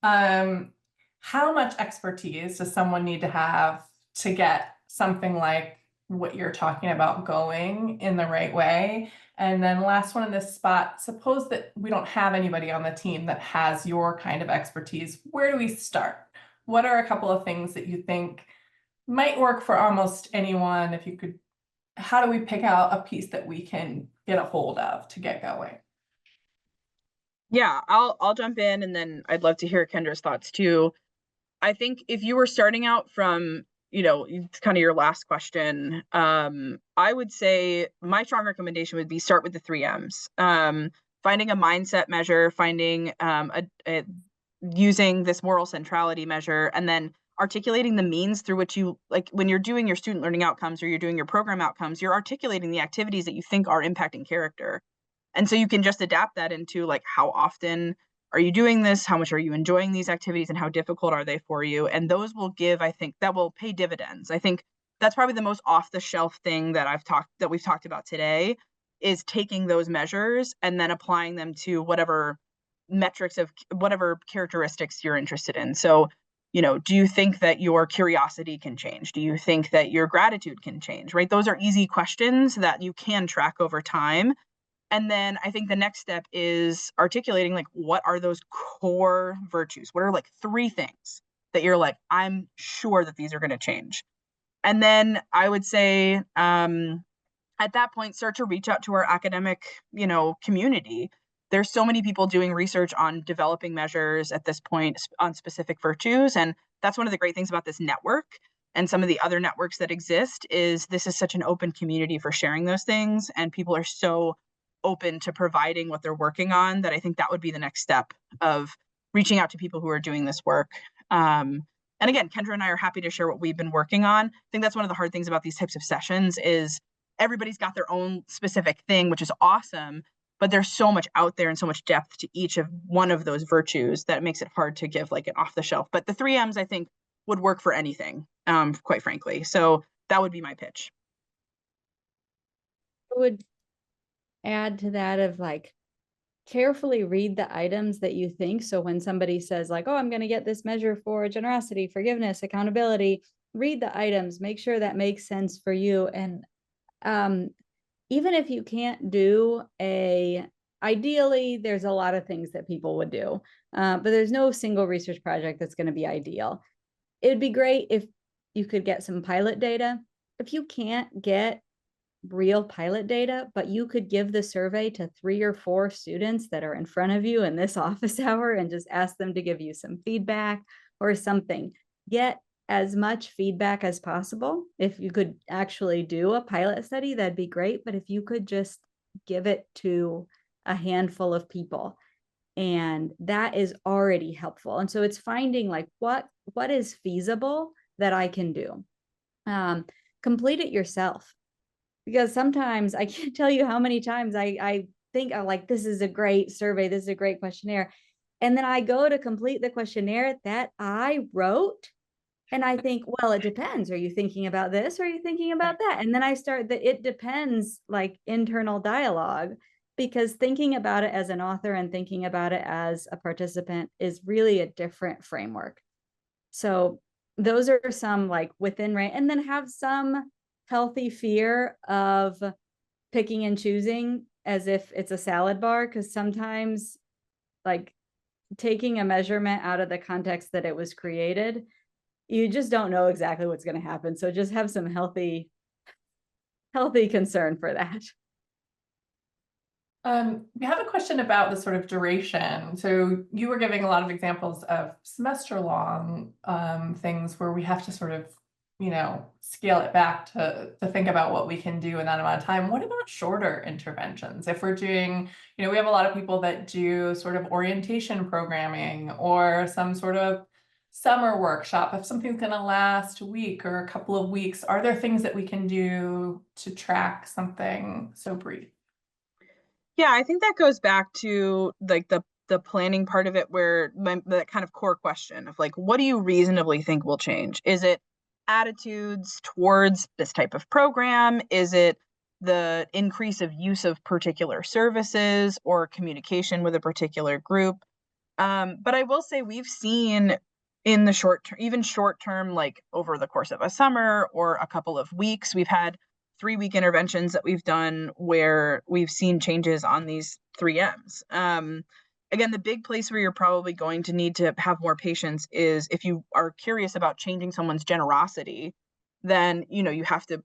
How much expertise does someone need to have to get something like what you're talking about going in the right way? And then last one in this spot, suppose that we don't have anybody on the team that has your kind of expertise. Where do we start? What are a couple of things that you think might work for almost anyone? If you could, how do we pick out a piece that we can get a hold of to get going? Yeah, I'll jump in, and then I'd love to hear Kendra's thoughts too. I think if you were starting out from, it's kind of your last question, I would say my strong recommendation would be start with the 3 M's. Finding a mindset measure, finding using this moral centrality measure, and then articulating the means through which you, like when you're doing your student learning outcomes or you're doing your program outcomes, you're articulating the activities that you think are impacting character. And so you can just adapt that into like, how often are you doing this? How much are you enjoying these activities, and how difficult are they for you? And those will give, I think, that will pay dividends. I think that's probably the most off the shelf thing that we've talked about today, is taking those measures and then applying them to whatever metrics of whatever characteristics you're interested in. So, do you think that your curiosity can change? Do you think that your gratitude can change? Right? Those are easy questions that you can track over time. And then I think the next step is articulating, like, what are those core virtues? What are like 3 things that you're like, I'm sure that these are going to change? And then I would say, at that point, start to reach out to our academic, community. There's so many people doing research on developing measures at this point on specific virtues. And that's one of the great things about this network and some of the other networks that exist, is this is such an open community for sharing those things. And people are so open to providing what they're working on, that I think that would be the next step of reaching out to people who are doing this work. And again, Kendra and I are happy to share what we've been working on. I think that's one of the hard things about these types of sessions, is everybody's got their own specific thing, which is awesome, but there's so much out there and so much depth to each of one of those virtues that it makes it hard to give like an off the shelf. But the 3 M's, I think, would work for anything, quite frankly. So that would be my pitch. I would add to that of like, carefully read the items that you think. So when somebody says like, oh, I'm going to get this measure for generosity, forgiveness, accountability, read the items, make sure that makes sense for you. And even if you can't do ideally, there's a lot of things that people would do, but there's no single research project that's going to be ideal. It would be great if you could get some pilot data. If you can't get real pilot data, but you could give the survey to 3 or 4 students that are in front of you in this office hour and just ask them to give you some feedback or something. Get as much feedback as possible. If you could actually do a pilot study, that'd be great. But if you could just give it to a handful of people, and that is already helpful. And so it's finding like what is feasible that I can do. Complete it yourself. Because sometimes I can't tell you how many times I think, oh, like, this is a great survey, this is a great questionnaire. And then I go to complete the questionnaire that I wrote. And I think, well, it depends. Are you thinking about this? Or are you thinking about that? And then I start the it depends like internal dialogue, because thinking about it as an author and thinking about it as a participant is really a different framework. So those are some like within range, and then have some healthy fear of picking and choosing as if it's a salad bar, because sometimes like taking a measurement out of the context that it was created you just don't know exactly what's going to happen. So just have some healthy concern for that. We have a question about the sort of duration. So you were giving a lot of examples of semester long things where we have to sort of, scale it back to think about what we can do in that amount of time. What about shorter interventions? If we're doing, we have a lot of people that do sort of orientation programming or some sort of summer workshop. If something's going to last a week or a couple of weeks, are there things that we can do to track something so brief? Yeah, I think that goes back to like the planning part of it, where that kind of core question of like, what do you reasonably think will change? Is it attitudes towards this type of program? Is it the increase of use of particular services or communication with a particular group? But I will say we've seen in the short term, even short term, like over the course of a summer or a couple of weeks, we've had 3-week interventions that we've done where we've seen changes on these 3Ms. Again, the big place where you're probably going to need to have more patience is if you are curious about changing someone's generosity, then, you have to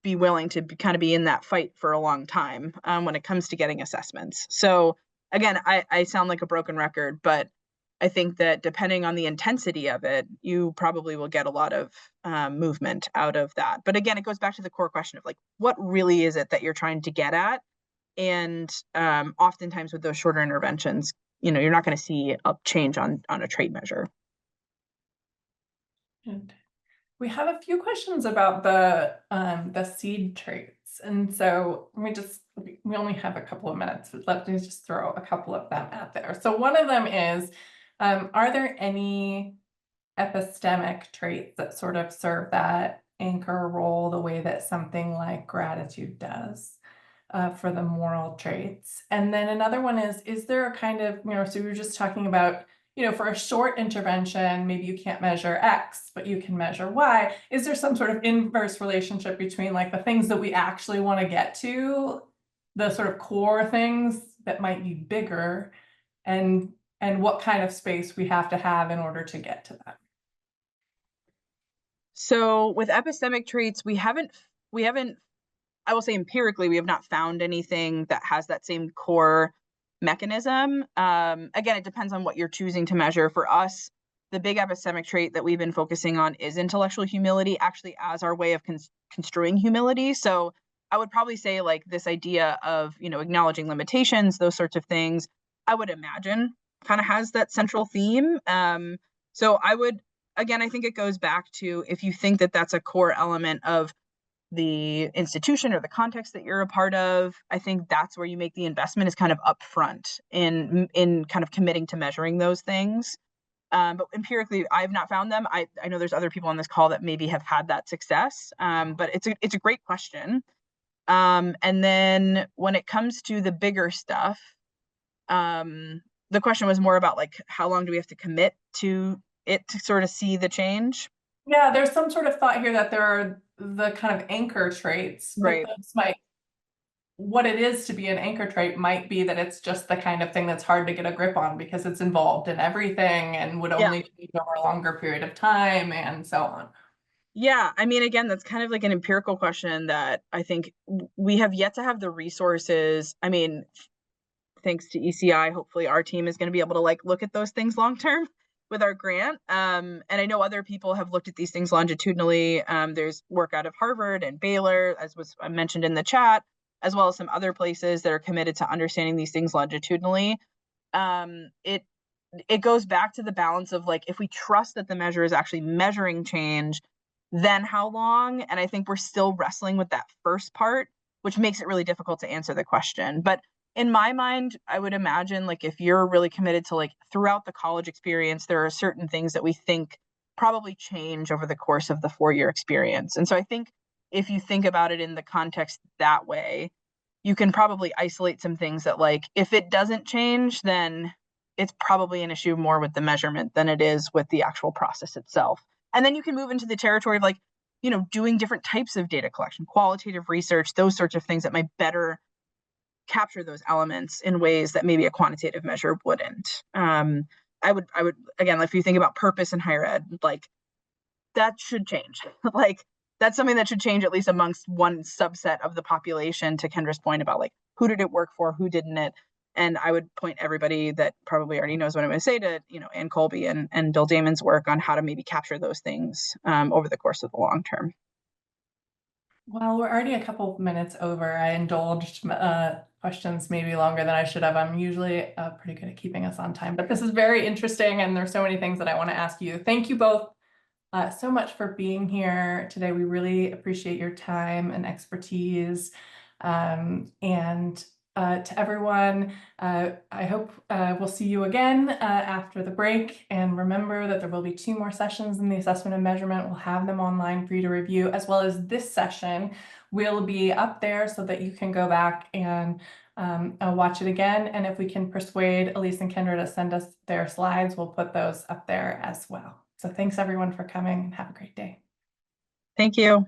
be willing to kind of be in that fight for a long time when it comes to getting assessments. So again, I sound like a broken record, but I think that depending on the intensity of it, you probably will get a lot of movement out of that. But again, it goes back to the core question of like, what really is it that you're trying to get at? And oftentimes with those shorter interventions, you're not going to see a change on a trait measure. And we have a few questions about the seed traits. And so we only have a couple of minutes, but let me just throw a couple of them out there. So one of them is, are there any epistemic traits that sort of serve that anchor role the way that something like gratitude does for the moral traits? And then another one is there a kind of, so we were just talking about, for a short intervention, maybe you can't measure X, but you can measure Y. Is there some sort of inverse relationship between like the things that we actually want to get to, the sort of core things that might be bigger, and what kind of space we have to have in order to get to them? So with epistemic traits, we haven't, I will say empirically, we have not found anything that has that same core mechanism. Again, it depends on what you're choosing to measure. For us, the big epistemic trait that we've been focusing on is intellectual humility, actually as our way of construing humility. So I would probably say like this idea of, acknowledging limitations, those sorts of things, I would imagine kind of has that central theme. So again, I think it goes back to if you think that that's a core element of the institution or the context that you're a part of, I think that's where you make the investment is kind of upfront in kind of committing to measuring those things. But empirically, I've not found them. I know there's other people on this call that maybe have had that success, but it's a great question. And then when it comes to the bigger stuff, the question was more about like, how long do we have to commit to it to sort of see the change? Yeah, there's some sort of thought here that there are the kind of anchor traits, Right. but what it is to be an anchor trait might be that it's just the kind of thing that's hard to get a grip on because it's involved in everything and would only change over a longer period of time and so on. Yeah, I mean, again, that's kind of like an empirical question that I think we have yet to have the resources. I mean, thanks to ECI, hopefully our team is going to be able to like look at those things long term with our grant. And I know other people have looked at these things longitudinally. There's work out of Harvard and Baylor, as was mentioned in the chat, as well as some other places that are committed to understanding these things longitudinally. It goes back to the balance of like, if we trust that the measure is actually measuring change, then how long? And I think we're still wrestling with that first part, which makes it really difficult to answer the question. But in my mind, I would imagine like if you're really committed to like throughout the college experience, there are certain things that we think probably change over the course of the 4-year experience. And so I think if you think about it in the context that way, you can probably isolate some things that like, if it doesn't change, then it's probably an issue more with the measurement than it is with the actual process itself. And then you can move into the territory of like, doing different types of data collection, qualitative research, those sorts of things that might better capture those elements in ways that maybe a quantitative measure wouldn't. I would again, if you think about purpose in higher ed, like that should change. Like, that's something that should change, at least amongst one subset of the population, to Kendra's point about like, who did it work for, who didn't it? And I would point everybody that probably already knows what I'm going to say to, Ann Colby and Bill Damon's work on how to maybe capture those things over the course of the long term. Well, we're already a couple minutes over. I indulged questions maybe longer than I should have. I'm usually pretty good at keeping us on time, but this is very interesting, and there's so many things that I want to ask you. Thank you both so much for being here today. We really appreciate your time and expertise. And to everyone, I hope we'll see you again after the break. And remember that there will be 2 more sessions in the assessment and measurement. We'll have them online for you to review, as well as this session will be up there so that you can go back and watch it again. And if we can persuade Elise and Kendra to send us their slides, we'll put those up there as well. So thanks everyone for coming, and have a great day. Thank you.